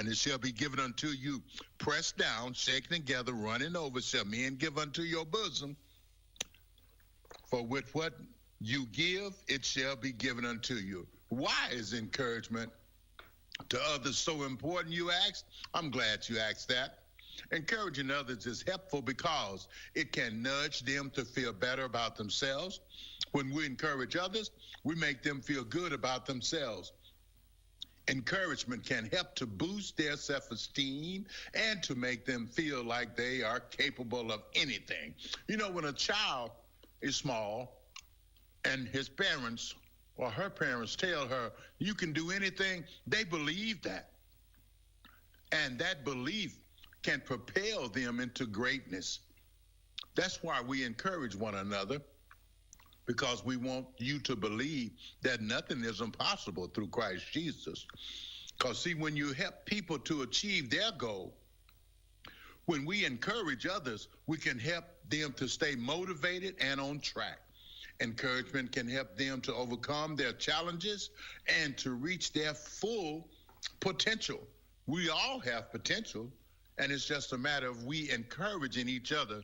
And it shall be given unto you, pressed down, shaken together, running over, shall men give unto your bosom. For with what you give, it shall be given unto you. Why is encouragement to others so important, you ask? I'm glad you asked that. Encouraging others is helpful because it can nudge them to feel better about themselves. When we encourage others, we make them feel good about themselves. Encouragement can help to boost their self-esteem and to make them feel like they are capable of anything. You know, when a child is small and his parents or her parents tell her, you can do anything, they believe that. And that belief can propel them into greatness. That's why we encourage one another, because we want you to believe that nothing is impossible through Christ Jesus. Because, see, when you help people to achieve their goal, when we encourage others, we can help them to stay motivated and on track. Encouragement can help them to overcome their challenges and to reach their full potential. We all have potential, and it's just a matter of we encouraging each other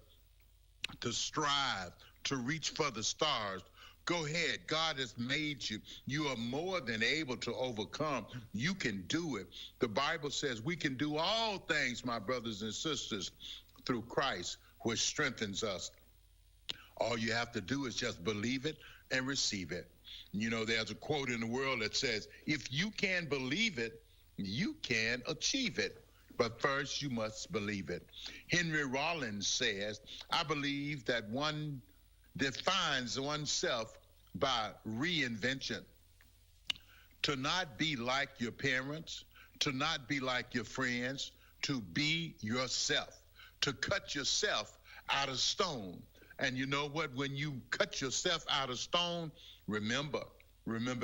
to strive, to reach for the stars. Go ahead. God has made you. You are more than able to overcome. You can do it. The Bible says we can do all things, my brothers and sisters, through Christ, which strengthens us. All you have to do is just believe it and receive it. You know, there's a quote in the world that says, if you can believe it, you can achieve it. But first, you must believe it. Henry Rollins says, I believe that one defines oneself by reinvention. To not be like your parents, to not be like your friends, to be yourself, to cut yourself out of stone. And you know what? When you cut yourself out of stone, remember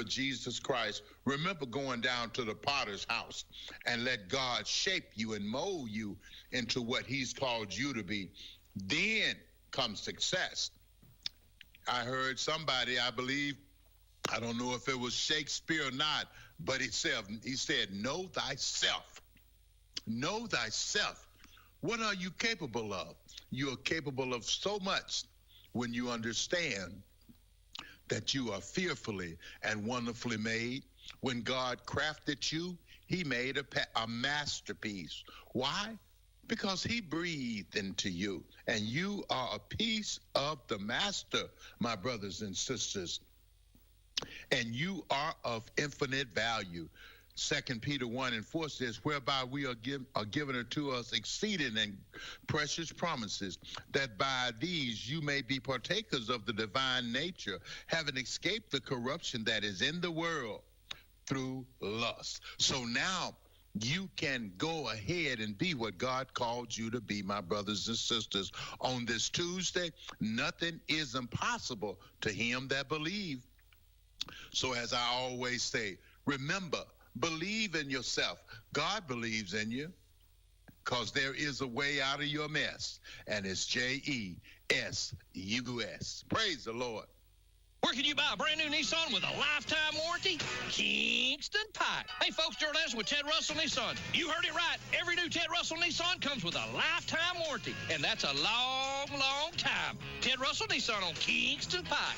Jesus Christ. Remember going down to the potter's house and let God shape you and mold you into what he's called you to be. Then comes success. I heard somebody, I believe, I don't know if it was Shakespeare or not, but he said, know thyself. Know thyself. What are you capable of? You are capable of so much when you understand that you are fearfully and wonderfully made. When God crafted you, he made a masterpiece. Why? Because he breathed into you, and you are a piece of the master, my brothers and sisters. And you are of infinite value. 2 Peter 1:4 says, whereby we are given unto us exceeding and precious promises, that by these you may be partakers of the divine nature, having escaped the corruption that is in the world through lust. So now you can go ahead and be what God called you to be, my brothers and sisters. On this Tuesday, nothing is impossible to him that believes. So as I always say, remember, believe in yourself. God believes in you, because there is a way out of your mess, and it's JESUS. Praise the Lord. Where can you buy a brand new Nissan with a lifetime warranty? Kingston Pike. Hey, folks, Gerald Anderson with Ted Russell Nissan. You heard it right. Every new Ted Russell Nissan comes with a lifetime warranty, and that's a long, long time. Ted Russell Nissan on Kingston Pike.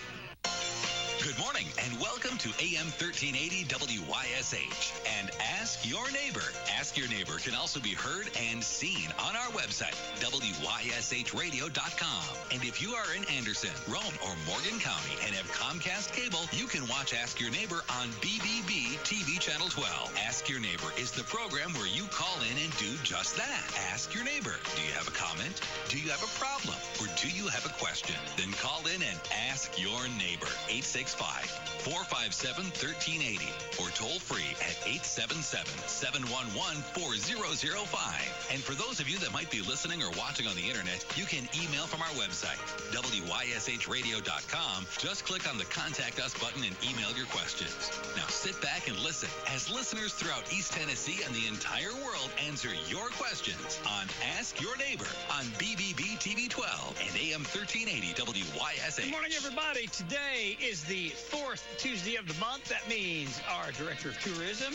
Good morning and welcome to AM 1380 WYSH and Ask Your Neighbor. Ask Your Neighbor can also be heard and seen on our website, WYSHradio.com. And if you are in Anderson, Rome, or Morgan County and have Comcast cable, you can watch Ask Your Neighbor on BBB TV Channel 12. Ask Your Neighbor is the program where you call in and do just that. Ask Your Neighbor. Do you have a comment? Do you have a problem? Or do you have a question? Then call in and ask your neighbor. 865-457-1380 or toll free at 877-711-4005. And for those of you that might be listening or watching on the internet, you can email from our website, WYSHradio.com. Just click on the Contact Us button and email your questions. Now sit back and listen as listeners throughout East Tennessee and the entire world answer your questions on Ask Your Neighbor on BBB TV 12 and AM 1380 WYSH. Good morning, everybody. Today is the the fourth Tuesday of the month. That means our Director of Tourism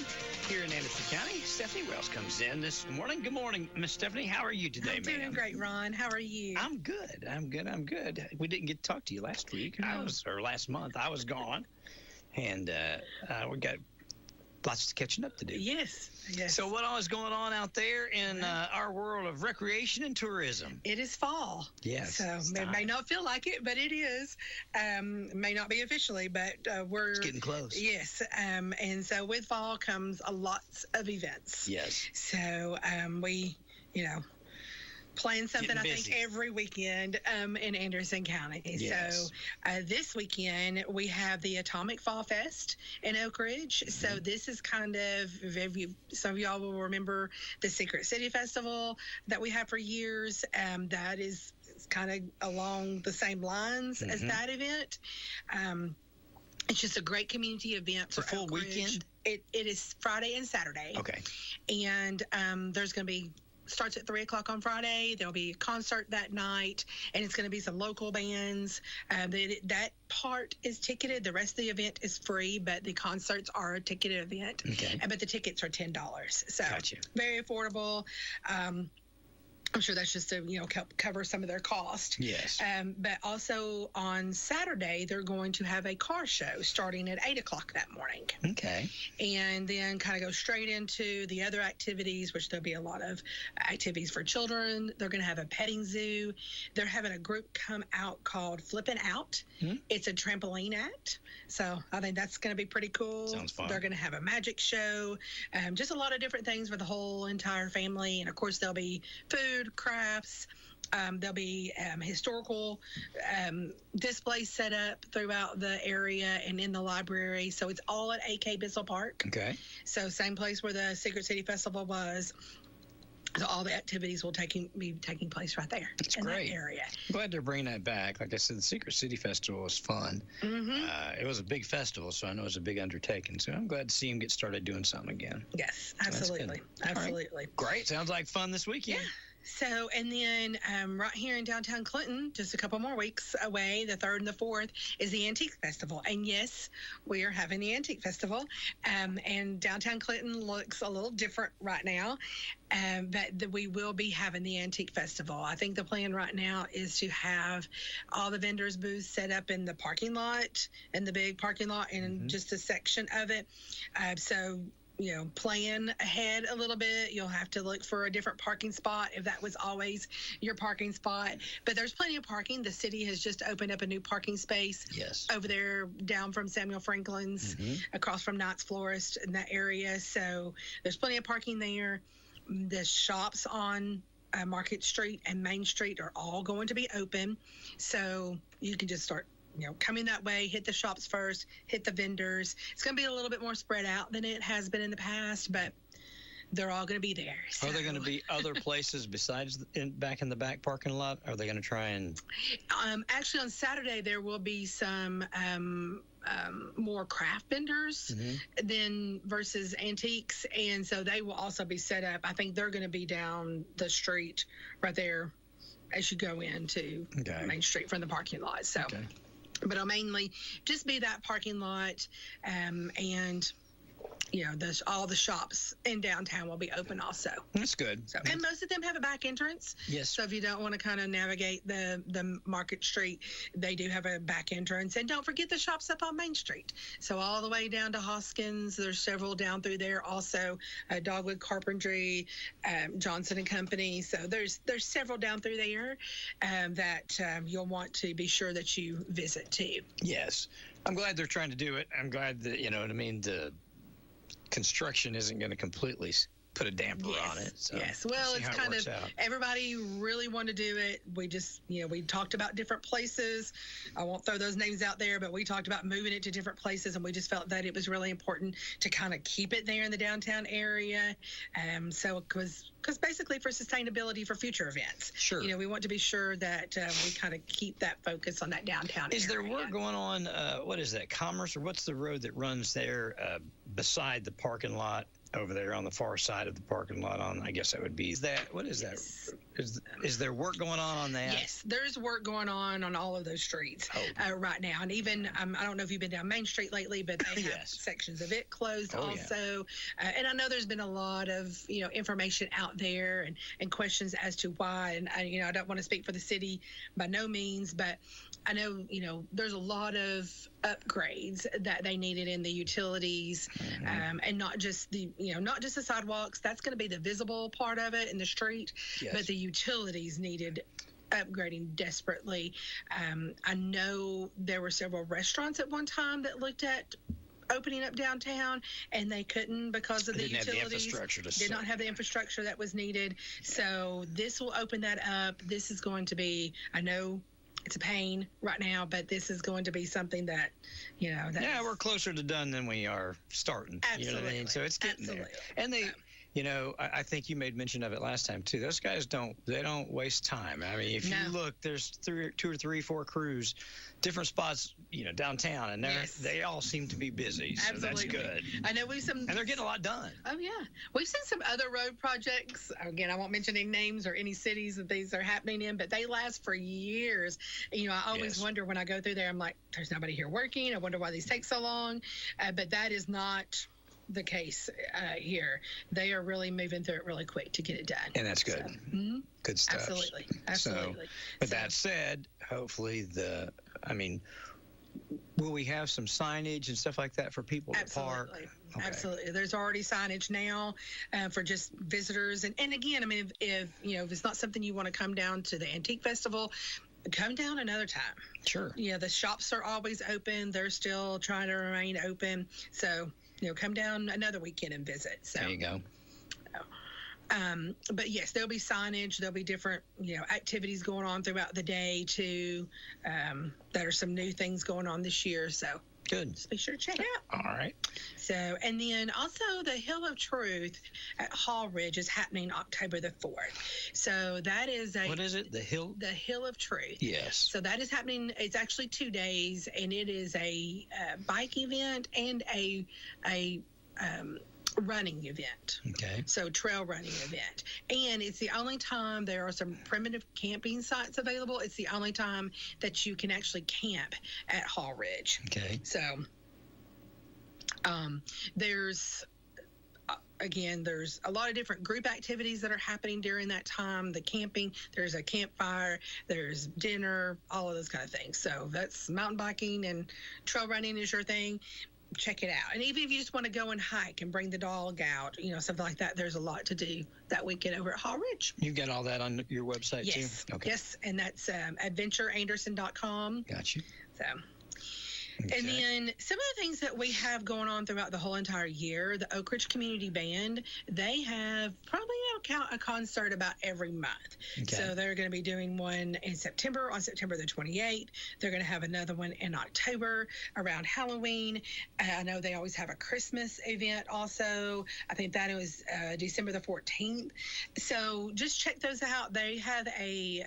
here in Anderson County, Stephanie Wells, comes in this morning. Good morning, Miss Stephanie. How are you today, I'm ma'am? doing great, Ron. How are you? I'm good. We didn't get to talk to you last week. Last month. I was gone. And we got lots of catching up to do. Yes. So what all is going on out there in our world of recreation and tourism? It is fall. Yes. So it may not feel like it, but it is. May not be officially, but It's getting close. Yes. And so with fall comes lots of events. Yes. So we, plan something, I think, every weekend in Anderson County. Yes. So this weekend, we have the Atomic Fall Fest in Oak Ridge. Mm-hmm. So this is kind of, some of y'all will remember the Secret City Festival that we had for years. That is kind of along the same lines as that event. It's just a great community event. It's a full weekend? It is Friday and Saturday. Okay. And there's going to be starts at 3:00 on Friday. There'll be a concert that night, and it's going to be some local bands. That part is ticketed. The rest of the event is free, but the concerts are a ticketed event. Okay. But the tickets are $10. So Gotcha. Very affordable. I'm sure that's just to help cover some of their cost. Yes. But also on Saturday, they're going to have a car show starting at 8:00 that morning. Okay. And then kind of go straight into the other activities, which there'll be a lot of activities for children. They're going to have a petting zoo. They're having a group come out called Flippin' Out. Mm-hmm. It's a trampoline act. So I think that's going to be pretty cool. Sounds fun. They're going to have a magic show. Just a lot of different things for the whole entire family. And of course, there'll be food, crafts. There'll be historical displays set up throughout the area and in the library. So it's all at AK Bissell Park. Okay. So same place where the Secret City Festival was. So all the activities will be taking place right there. That's in great. That area. I'm glad they're bringing that back. Like I said, the Secret City Festival was fun. Mm-hmm. It was a big festival, so I know it was a big undertaking. So I'm glad to see them get started doing something again. Yes, absolutely. Absolutely. Right. Great. Sounds like fun this weekend. Yeah. So, and then right here in downtown Clinton, just a couple more weeks away, the 3rd and the 4th, is the Antique Festival. And yes, we are having the Antique Festival. And downtown Clinton looks a little different right now, but we will be having the Antique Festival. I think the plan right now is to have all the vendors' booths set up in the parking lot, in the big parking lot, and just a section of it. So, plan ahead a little bit. You'll have to look for a different parking spot if that was always your parking spot. But there's plenty of parking. The city has just opened up a new parking space over there down from Samuel Franklin's, across from Knight's Florist in that area. So there's plenty of parking there. The shops on Market Street and Main Street are all going to be open. So you can just start coming that way, hit the shops first, hit the vendors. It's going to be a little bit more spread out than it has been in the past, but they're all going to be there. So. Are there going to be other places besides back in the back parking lot? Are they going to try and... Actually, on Saturday, there will be some more craft vendors than versus antiques, and so they will also be set up. I think they're going to be down the street right there as you go into Main Street from the parking lot. So. Okay. But I'll mainly just be that parking lot, and all the shops in downtown will be open also. That's good. So, and most of them have a back entrance. Yes. So if you don't want to kind of navigate the Market Street, they do have a back entrance. And don't forget the shops up on Main Street. So all the way down to Hoskins, there's several down through there. Also, Dogwood Carpentry, Johnson and Company. So there's several down through there that you'll want to be sure that you visit too. Yes. I'm glad they're trying to do it. I'm glad that, the construction isn't going to completely put a damper on it. So yes. Well, it's kind of everybody really wanted to do it. We just, we talked about different places. I won't throw those names out there, but we talked about moving it to different places, and we just felt that it was really important to kind of keep it there in the downtown area. So because basically for sustainability for future events. Sure. We want to be sure that we kind of keep that focus on that downtown area. Is there work going on, what is that, Commerce, or what's the road that runs there beside the parking lot over there on the far side of the parking lot on, I guess that would be what is that? Is there work going on that? Yes, there's work going on all of those streets right now. And even, I don't know if you've been down Main Street lately, but they have sections of it closed also. And I know there's been a lot of, information out there and questions as to why. And, I don't want to speak for the city by no means, but I know, there's a lot of upgrades that they needed in the utilities, and not just the sidewalks. That's going to be the visible part of it in the street, but the utilities needed upgrading desperately. I know there were several restaurants at one time that looked at opening up downtown, and they couldn't because of the utilities. Did not have the infrastructure that was needed. So this will open that up. This is going to be, I know it's a pain right now, but this is going to be something that, we're closer to done than we are starting. Absolutely. You know what I mean? So it's getting there. And they, I think you made mention of it last time too. Those guys don't waste time. I mean, if you look, there's 2 or 3, 4 crews, different spots, downtown, and they all seem to be busy. So that's good. I know and they're getting a lot done. Oh yeah, we've seen some other road projects. Again, I won't mention any names or any cities that these are happening in, but they last for years. I always wonder when I go through there. I'm like, there's nobody here working. I wonder why these take so long. But that is not the case here. They are really moving through it really quick to get it done, and that's good. So, good stuff. Absolutely. So, with that said, hopefully will we have some signage and stuff like that for people to park? Okay. Absolutely. There's already signage now for just visitors, and again, I mean, if it's not something you want to come down to the Antique Festival, come down another time. Sure. The shops are always open. They're still trying to remain open. So, come down another weekend and visit. So there you go. But yes, there'll be signage. There'll be different, activities going on throughout the day too. There are some new things going on this year. So good. Just be sure to check it out. All right. So, and then also the Hill of Truth at Hall Ridge is happening October the 4th. So that is what is it? The Hill? The Hill of Truth. Yes. So that is happening. It's actually 2 days, and it is a bike event and a running event. Okay. So trail running event. And it's the only time there are some primitive camping sites available. It's the only time that you can actually camp at Hall Ridge. Okay. So there's a lot of different group activities that are happening during that time. The camping, there's a campfire, there's dinner, all of those kind of things. So that's mountain biking and trail running is your thing. Check it out. And even if you just want to go and hike and bring the dog out, something like that, there's a lot to do that weekend over at Hall Ridge. You got all that on your website too? Okay. Yes, and that's adventureanderson.com. Got you. So. Okay. And then some of the things that we have going on throughout the whole entire year, the Oak Ridge Community Band, they have probably a concert about every month. Okay. So they're going to be doing one in September, on September the 28th. They're going to have another one in October around Halloween. I know they always have a Christmas event also. I think that was December the 14th. So just check those out. They have a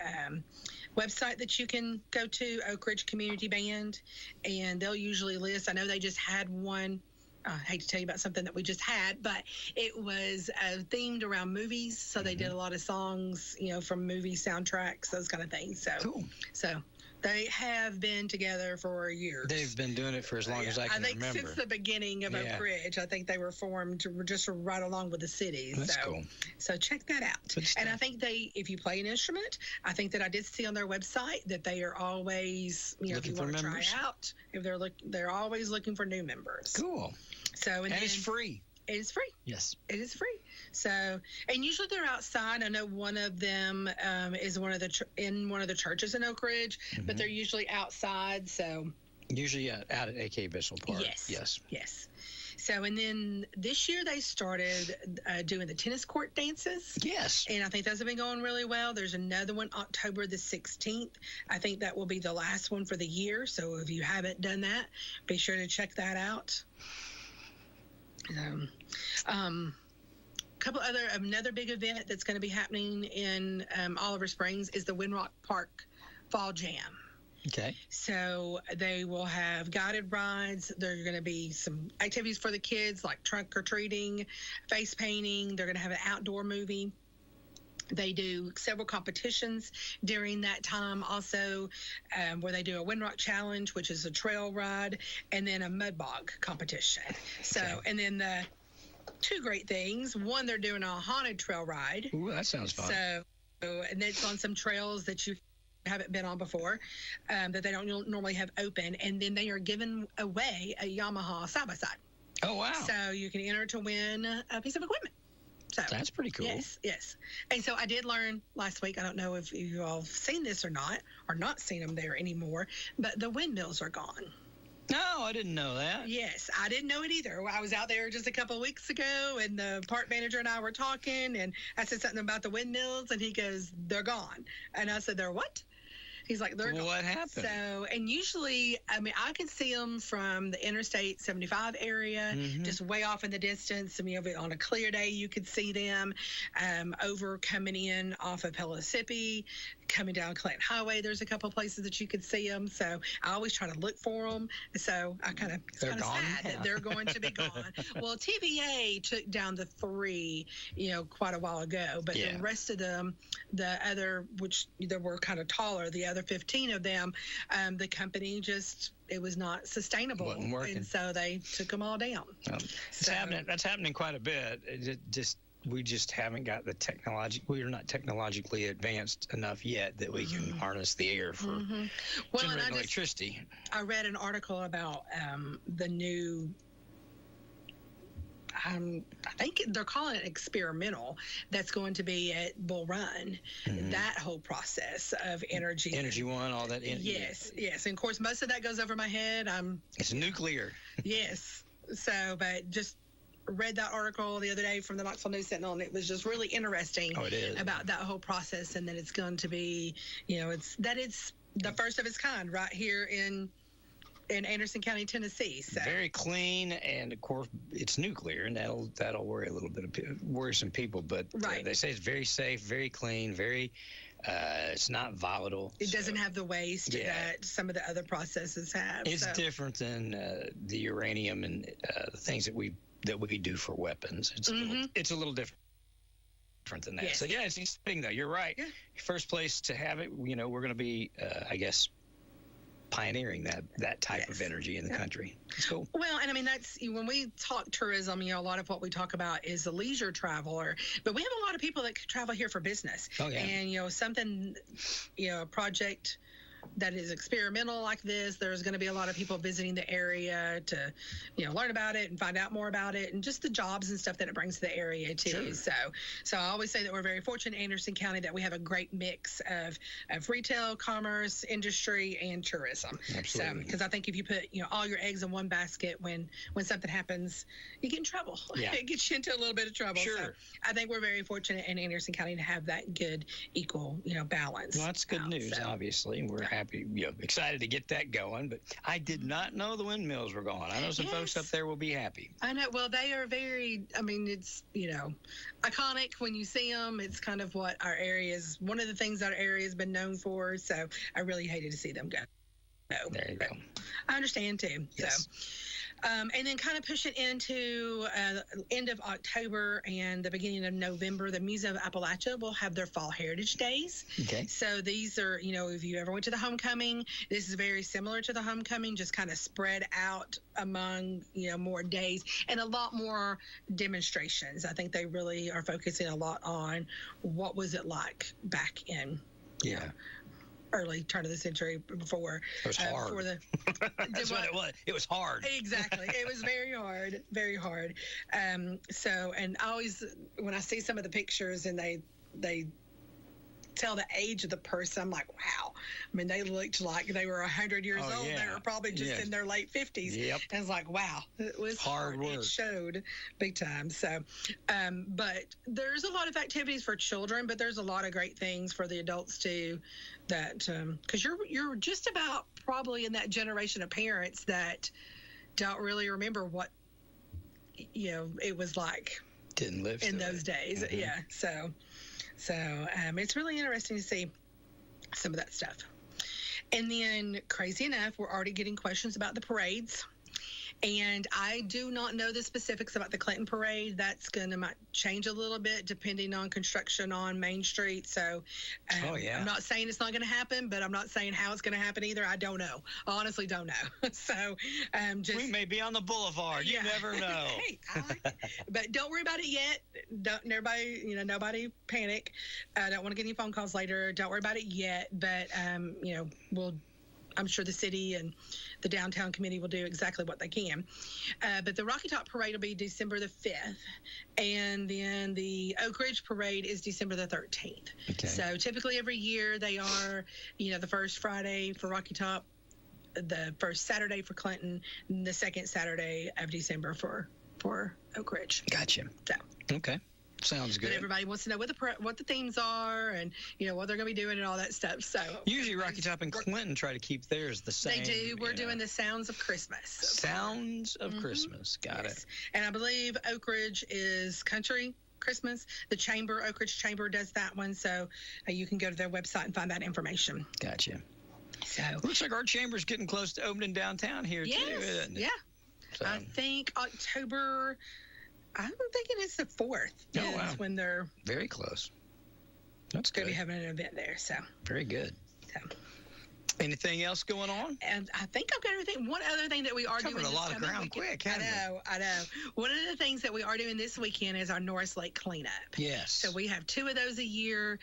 website that you can go to, Oak Ridge Community Band, and they'll usually list. I know they just had one. I hate to tell you about something that we just had, but it was themed around movies. So they did a lot of songs, from movie soundtracks, those kind of things. So cool. So they have been together for years. They've been doing it for as long as I can remember. I think since the beginning of Oak Ridge. I think they were formed just right along with the city. That's cool. So check that out. And I think if you play an instrument, I think that I did see on their website that they are always, if you want to try out, if they're always looking for new members. Cool. So and it's free. It is free. Yes. It is free. So, and usually they're outside. I know one of them is in one of the churches in Oak Ridge, but they're usually outside. So usually out at AK Bissell Park. Yes. So, and then this year they started doing the tennis court dances. Yes. And I think those have been going really well. There's another one October the 16th. I think that will be the last one for the year. So if you haven't done that, be sure to check that out. Another big event that's going to be happening in Oliver Springs is the Winrock Park Fall Jam. Okay. So they will have guided rides. There are going to be some activities for the kids like trunk or treating, face painting. They're going to have an outdoor movie. They do several competitions during that time also, where they do a Windrock Challenge, which is a trail ride, and then a mud bog competition. So, and then the two great things. One, they're doing a haunted trail ride. Ooh, that sounds fun. So, and it's on some trails that you haven't been on before, that they don't normally have open. And then they are giving away a Yamaha side-by-side. Oh, wow. So you can enter to win a piece of equipment. So that's pretty cool. Yes. And so I did learn last week, I don't know if you all have seen this or not seen them there anymore, but the windmills are gone. No, I didn't know that. Yes, I didn't know it either. I was out there just a couple of weeks ago, and the park manager and I were talking, and I said something about the windmills, and he goes, "They're gone." And I said, "They're what?" He's like, "They're gone." What happened? So, and usually, I mean, I could see them from the Interstate 75 area, just way off in the distance. I mean, on a clear day, you could see them over coming in off of Pellissippi, coming down Clinton Highway. There's a couple of places that you could see them. So I always try to look for them. So it's kind of sad that they're going to be gone. Well, TVA took down the 3, quite a while ago, but the rest of them, the other, which there were kind of taller, the other 15 of them, the company it was not sustainable. Wasn't working. And so they took them all down. That's happening quite a bit. We just haven't got the technology. We are not technologically advanced enough yet that we can harness the air for generating electricity. I read an article about the new, I think they're calling it experimental, that's going to be at Bull Run. That whole process of Energy One, all that. Yes. And of course, most of that goes over my head. It's nuclear. Yes. So, but just read that article the other day from the Knoxville News Sentinel, and it was just really interesting about that whole process, and that it's going to be, it's the first of its kind right here in Anderson County, Tennessee. So. Very clean, and of course it's nuclear, and that'll worry some people. But they say it's very safe, very clean, very. It's not volatile. It doesn't have the waste that some of the other processes have. It's different than the uranium and the things that we do for weapons. It's a little different than that. Yes. So it's interesting though. You're right. Yeah. First place to have it. We're going to be, I guess, pioneering that type of energy in the country. It's cool. Well, and I mean, that's when we talk tourism, a lot of what we talk about is the leisure traveler, but we have a lot of people that travel here for business. Oh, yeah. And, something, a project that is experimental like this, there's going to be a lot of people visiting the area to, learn about it and find out more about it, and just the jobs and stuff that it brings to the area too. Sure. So I always say that we're very fortunate in Anderson County that we have a great mix of retail, commerce, industry, and tourism. Absolutely. Because I think if you put, all your eggs in one basket, when something happens, you get in trouble. Yeah. It gets you into a little bit of trouble. Sure. So I think we're very fortunate in Anderson County to have that good, equal, balance. Well, that's good news, obviously. We're happy, excited to get that going, but I did not know the windmills were gone. I know some folks up there will be happy. I know. Well, they are very, it's, iconic when you see them. It's kind of what our area is, one of the things our area has been known for. So I really hated to see them go. There you go. I understand too. Yes. So. And then kind of push it into end of October and the beginning of November, the Museum of Appalachia will have their Fall Heritage Days. Okay. So these are, if you ever went to the homecoming, this is very similar to the homecoming, just kind of spread out among, more days and a lot more demonstrations. I think they really are focusing a lot on what was it like back in early turn of the century before. It was hard. That's what it was. It was hard. Exactly. It was very hard, very hard. And I always, when I see some of the pictures and they tell the age of the person, I'm like, wow. I mean, they looked like they were 100 years old. Yeah. They were probably just in their late 50s. Yep. And it's like, wow, it was hard work. It showed big time. So, but there's a lot of activities for children, but there's a lot of great things for the adults too. That because you're just about probably in that generation of parents that don't really remember what it was like. Didn't live in those days. Mm-hmm. Yeah. So it's really interesting to see some of that stuff. And then, crazy enough, we're already getting questions about the parades. And I do not know the specifics about the Clinton parade. That's going to might change a little bit depending on construction on Main Street. So I'm not saying it's not going to happen, but I'm not saying how it's going to happen either. I don't know. I honestly don't know. So we may be on the boulevard. You never know. Hey, but don't worry about it yet. Nobody panic. I don't want to get any phone calls later. Don't worry about it yet. But I'm sure the city and the downtown committee will do exactly what they can. But the Rocky Top Parade will be December the 5th. And then the Oak Ridge Parade is December the 13th. Okay. So typically every year they are, the first Friday for Rocky Top, the first Saturday for Clinton, and the second Saturday of December for Oak Ridge. Gotcha. So. Okay. Sounds good. But everybody wants to know what the themes are and what they're going to be doing and all that stuff. So usually Rocky Top and Clinton try to keep theirs the same. They do. We're doing the Sounds of Christmas. Sounds of Christmas. Got it. And I believe Oak Ridge is country Christmas. The Oak Ridge Chamber does that one. So you can go to their website and find that information. Gotcha. So looks like our chamber's getting close to opening downtown here too. Isn't it? Yeah. So. I think October. I'm thinking it's the 4th. When they're very close. That's good. Going to be having an event there. So very good. So. Anything else going on? And I think I've got everything. One other thing that we are doing. Covered a lot of ground quick. I know. One of the things that we are doing this weekend is our Norris Lake cleanup. Yes. So we have 2 of those a year.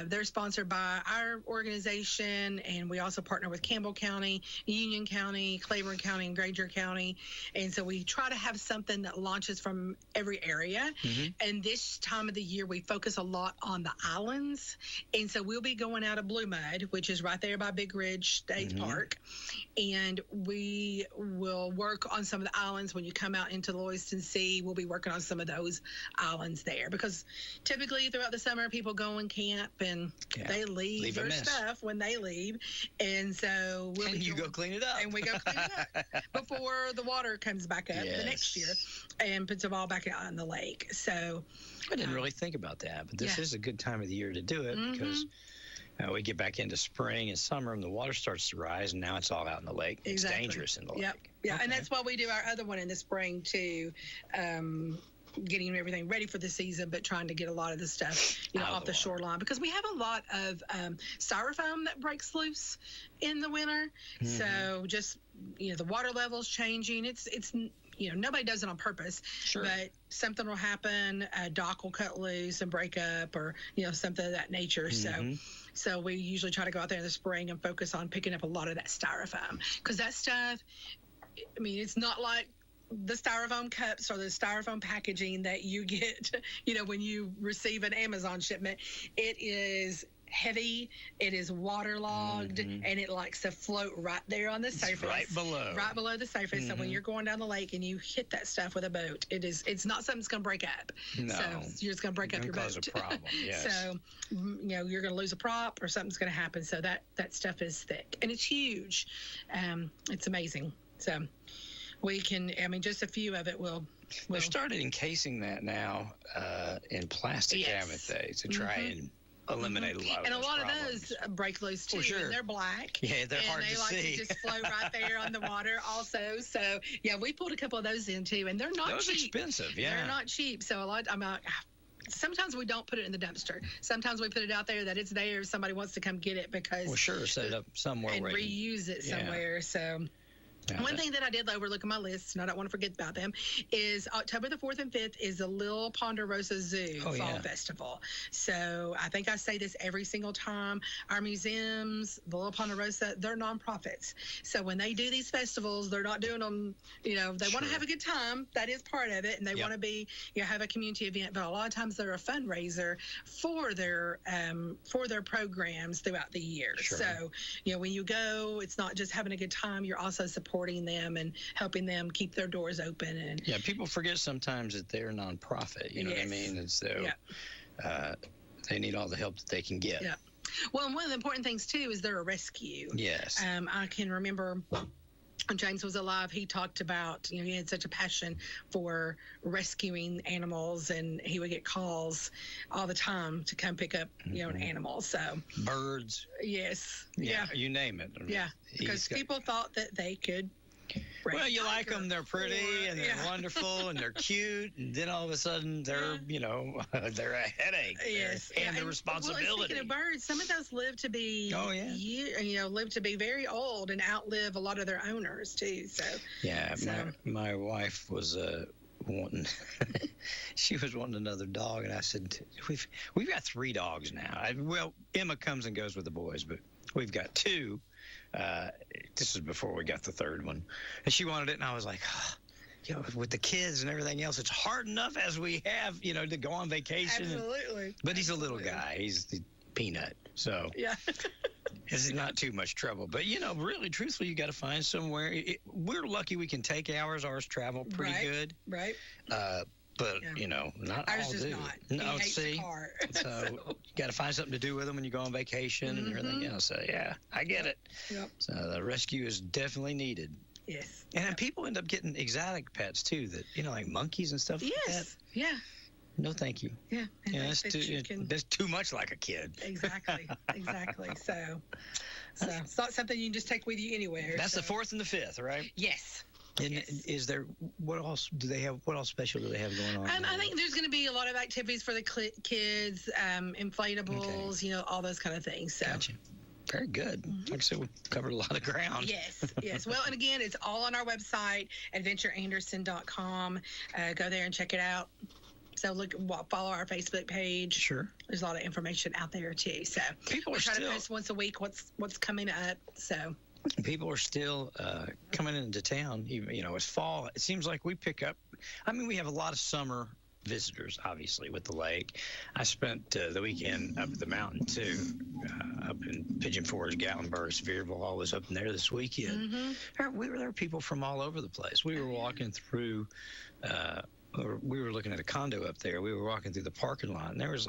They're sponsored by our organization, and we also partner with Campbell County, Union County, Claiborne County, and Granger County. And so we try to have something that launches from every area. Mm-hmm. And this time of the year, we focus a lot on the islands. And so we'll be going out of Blue Mud, which is right there by Big Ridge State Park, and we will work on some of the islands. When you come out into the Lewiston Sea, we'll be working on some of those islands there, because typically throughout the summer people go and camp and they leave their stuff when they leave, and so go clean it up, and we go clean it up before the water comes back up the next year and puts them all back out in the lake. So I didn't really think about that, but this is a good time of the year to do it because we get back into spring and summer, and the water starts to rise, and now it's all out in the lake. Exactly. It's dangerous in the lake. Yeah, and that's why we do our other one in the spring, too, getting everything ready for the season, but trying to get a lot of the stuff off the shoreline, because we have a lot of styrofoam that breaks loose in the winter. Mm-hmm. So just, the water level's changing. It's nobody does it on purpose, but something will happen. A dock will cut loose and break up, or, something of that nature. Mm-hmm. So we usually try to go out there in the spring and focus on picking up a lot of that styrofoam, because that stuff, it's not like the styrofoam cups or the styrofoam packaging that you get, when you receive an Amazon shipment. It is heavy, it is waterlogged, and it likes to float right there on the surface, right below the surface. So when you're going down the lake and you hit that stuff with a boat, it's not something that's going to break up. No, so you're just going to break up your boat. Cause a problem. Yes. So you're going to lose a prop, or something's going to happen. So that stuff is thick and it's huge. It's amazing. So we can, just a few of it will. They started encasing that now in plastic, haven't they, to try and eliminate a lot of and a lot problems. of those break loose too. Sure. And they're black. Yeah, they're hard to see. And they like to just float right there on the water also. So we pulled a couple of those in too, and they're not cheap. Those expensive, They're not cheap. So sometimes we don't put it in the dumpster. Sometimes we put it out there that it's there if somebody wants to come get it, because set it up somewhere and reuse it somewhere. So one thing that I did overlook on my list, and I don't want to forget about them, is October the 4th and 5th is the Little Ponderosa Zoo Fall Festival. So I think I say this every single time. Our museums, the Little Ponderosa, they're nonprofits. So when they do these festivals, they're not doing them, they want to have a good time. That is part of it. And they want to be, have a community event. But a lot of times they're a fundraiser for their programs throughout the year. Sure. So, when you go, it's not just having a good time. You're also supporting them and helping them keep their doors open. And people forget sometimes that they're a nonprofit. You know what I mean? And so they need all the help that they can get. Yeah. Well, and one of the important things too is they're a rescue. Yes. I can remember when James was alive, he talked about, he had such a passion for rescuing animals, and he would get calls all the time to come pick up, an animal. So birds. Yes. Yeah. You name it. Yeah. Because people thought that they could. Well, you like them. They're pretty and they're wonderful and they're cute. And then all of a sudden they're, they're a headache. Yes. And the responsibility. Well, speaking of birds, some of those live to be, live to be very old and outlive a lot of their owners too. So, my wife was wanting, she was wanting another dog. And I said, we've got 3 dogs now. Emma comes and goes with the boys, but we've got 2. This is before we got the 3rd one, and she wanted it, and I was like, with the kids and everything else, it's hard enough as we have, to go on vacation. Absolutely. But he's a little guy. He's the peanut, so it's not too much trouble. But really, truthfully, you got to find somewhere. We're lucky we can take ours. Ours travel pretty good. Right. But not ours all does do. not. No, he hates see, the car. so you got to find something to do with them when you go on vacation and everything else. So I get it. Yep. So the rescue is definitely needed. Yes. And then people end up getting exotic pets too, that like monkeys and stuff like that. Yeah. No, thank you. Yeah. That's too much like a kid. Exactly. So it's not something you can just take with you anywhere. That's the 4th and the 5th, right? Yes. And is there, what else do they have? What else special do they have going on? I think there's going to be a lot of activities for the kids, inflatables, all those kind of things. So. Gotcha. Very good. Like I said, we covered a lot of ground. Yes. Well, and again, it's all on our website, adventureanderson.com. Go there and check it out. So follow our Facebook page. Sure. There's a lot of information out there too. So we try to post once a week what's coming up. So. People are still coming into town. Even it's fall. It seems like we pick up. We have a lot of summer visitors, obviously, with the lake. I spent the weekend up at the mountain too, up in Pigeon Forge, Gatlinburg, Sevierville, all was up in there this weekend. There were people from all over the place. We were walking through. We were looking at a condo up there. We were walking through the parking lot, and there was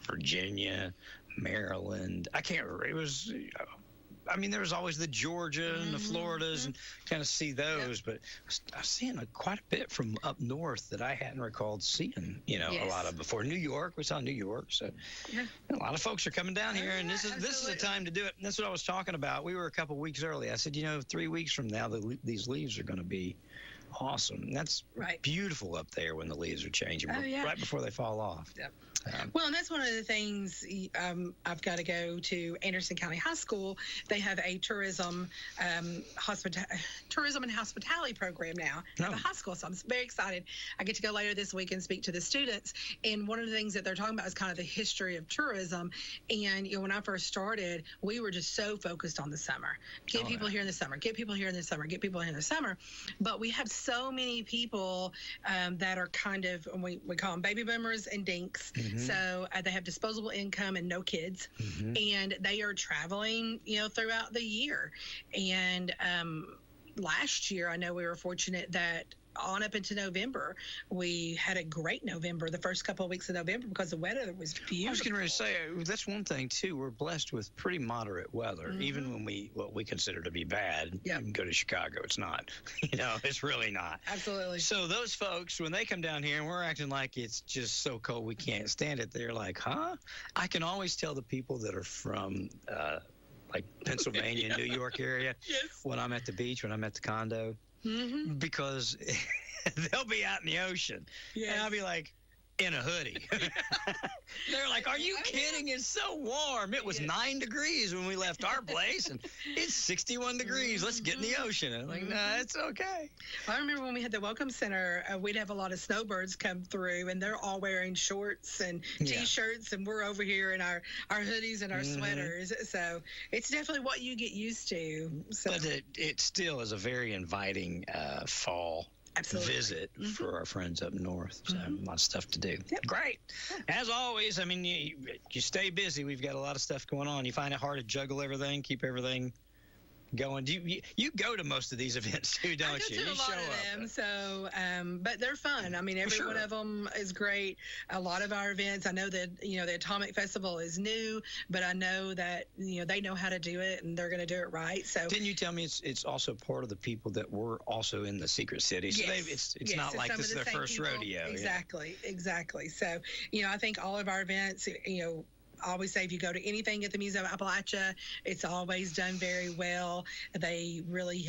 Virginia, Maryland. I can't remember. It was. There was always the Georgia and the Floridas and kind of see those, but I was seeing quite a bit from up north that I hadn't recalled seeing, a lot of before. New York, we saw New York, so a lot of folks are coming down here, and this is the time to do it. And that's what I was talking about. We were a couple weeks early. I said, 3 weeks from now, these leaves are going to be awesome. And that's beautiful up there when the leaves are changing, right before they fall off. Yep. Well, and that's one of the things. I've got to go to Anderson County High School. They have a tourism and hospitality program now at the high school. So I'm very excited. I get to go later this week and speak to the students. And one of the things that they're talking about is kind of the history of tourism. And when I first started, we were just so focused on the summer. Get people here in the summer. Get people here in the summer. Get people here in the summer. But we have so many people that are kind of, we call them baby boomers and dinks. So they have disposable income and no kids, and they are traveling, throughout the year. And last year, I know we were fortunate that on up into November, we had a great November, the first couple of weeks of November, because the weather was beautiful. I was getting ready to say, that's one thing, too. We're blessed with pretty moderate weather, even when what we consider to be bad. You can go to Chicago. It's not. It's really not. Absolutely. So those folks, when they come down here and we're acting like it's just so cold we can't stand it, they're like, huh? I can always tell the people that are from like Pennsylvania, New York area, when I'm at the beach, when I'm at the condo, because they'll be out in the ocean, and I'll be like, in a hoodie. They're like, are you kidding? It's so warm. It was 9 degrees when we left our place, and it's 61 degrees. Let's get in the ocean. And I'm like, nah, it's okay. I remember when we had the Welcome Center, we'd have a lot of snowbirds come through, and they're all wearing shorts and T-shirts, and we're over here in our hoodies and our sweaters. So it's definitely what you get used to. So. But it still is a very inviting fall visit for our friends up north. So a lot of stuff to do. Great. As always, you stay busy. We've got a lot of stuff going on. You find it hard to juggle everything, keep everything going. You go to most of these events too, don't you? I go to a lot of them. So, but they're fun. I mean, every one of them is great. A lot of our events, I know that the Atomic Festival is new, but I know that they know how to do it and they're going to do it right. So, didn't you tell me it's also part of the people that were also in the Secret City? So yes. it's not like this is their first rodeo. Exactly. So, I think all of our events, I always say if you go to anything at the Museum of Appalachia, it's always done very well. They really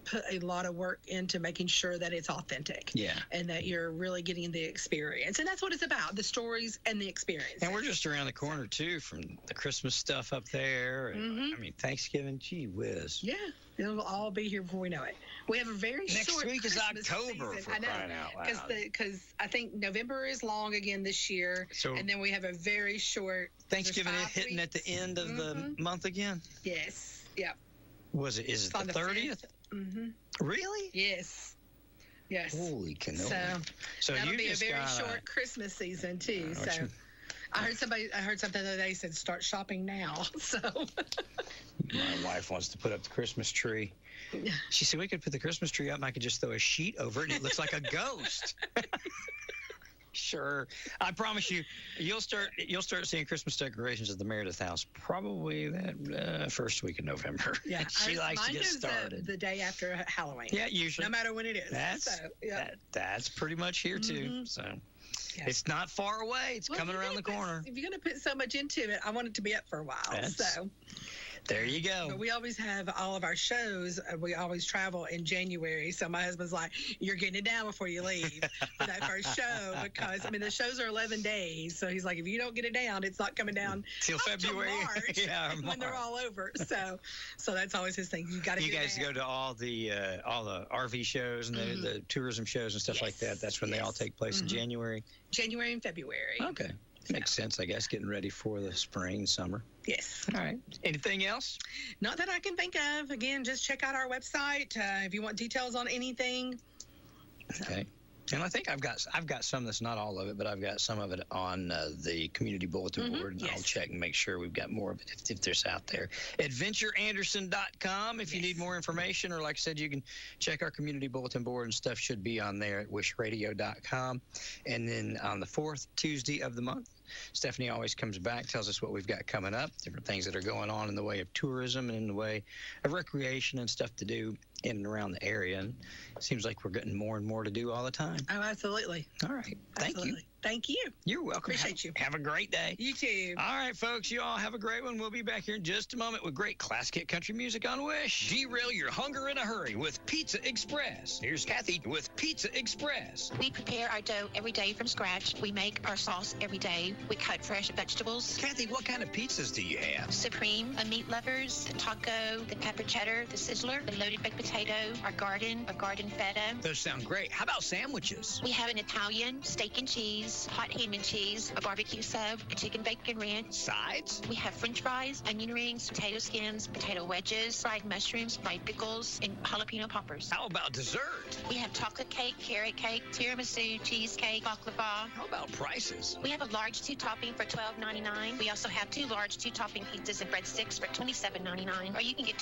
put a lot of work into making sure that it's authentic. Yeah. And that you're really getting the experience. And that's what it's about, the stories and the experience. And we're just around the corner, too, from the Christmas stuff up there. And, I mean, Thanksgiving, gee whiz. Yeah. It'll all be here before we know it. We have a very short Next week Christmas is October, season. for crying out loud. Because I think November is long again this year. So, and then we have a very short Thanksgiving hitting at the end of the month again? Yes. Yep. Is it the 30th? Mm-hmm. Really? Yes. Holy cannoli. So that'll be a very short Christmas season too. So I heard something the other day said start shopping now. So my wife wants to put up the Christmas tree. She said we could put the Christmas tree up and I could just throw a sheet over it and it looks like a ghost. Sure. I promise you'll start seeing Christmas decorations at the Meredith house probably that first week of November. Yeah. She likes to get started. The day after Halloween. Yeah, usually. No matter when it is. That's pretty much here too. So it's not far away. It's coming around the corner. If you're going to put so much into it, I want it to be up for a while. There you go. But we always have all of our shows. We always travel in January. So my husband's like, you're getting it down before you leave for that first show. Because, the shows are 11 days. So he's like, if you don't get it down, it's not coming down till February. March, when they're all over. So that's always his thing. You got to. You guys go to all the RV shows and the tourism shows and stuff like that. That's when they all take place in January. January and February. Okay. Makes sense, I guess, getting ready for the spring, summer. Yes. All right. Anything else? Not that I can think of. Again, just check out our website if you want details on anything. Okay. And I think I've got some that's not all of it, but I've got some of it on the community bulletin board. And I'll check and make sure we've got more of it if there's out there. AdventureAnderson.com if you need more information, or like I said, you can check our community bulletin board and stuff should be on there at WYSHradio.com. And then on the 4th Tuesday of the month, Stephanie always comes back, tells us what we've got coming up, different things that are going on in the way of tourism and in the way of recreation and stuff to do in and around the area. And it seems like we're getting more and more to do all the time. Oh, absolutely. All right. Thank you. Thank you. You're welcome. Appreciate you. Have a great day. You too. All right, folks. You all have a great one. We'll be back here in just a moment with great classic hit country music on WYSH. Derail your hunger in a hurry with Pizza Express. Here's Kathy with Pizza Express. We prepare our dough every day from scratch. We make our sauce every day. We cut fresh vegetables. Kathy, what kind of pizzas do you have? Supreme, the meat lovers, the taco, the pepper cheddar, the sizzler, the loaded baked potato, our garden feta. Those sound great. How about sandwiches? We have an Italian, steak and cheese, hot ham and cheese, a barbecue sub, a chicken bacon ranch. Sides? We have french fries, onion rings, potato skins, potato wedges, fried mushrooms, fried pickles, and jalapeno poppers. How about dessert? We have chocolate cake, carrot cake, tiramisu, cheesecake, baklava. How about prices? We have a large 2-topping for $12.99. We also have 2 large 2-topping pizzas and breadsticks for $27.99. Or you can get 2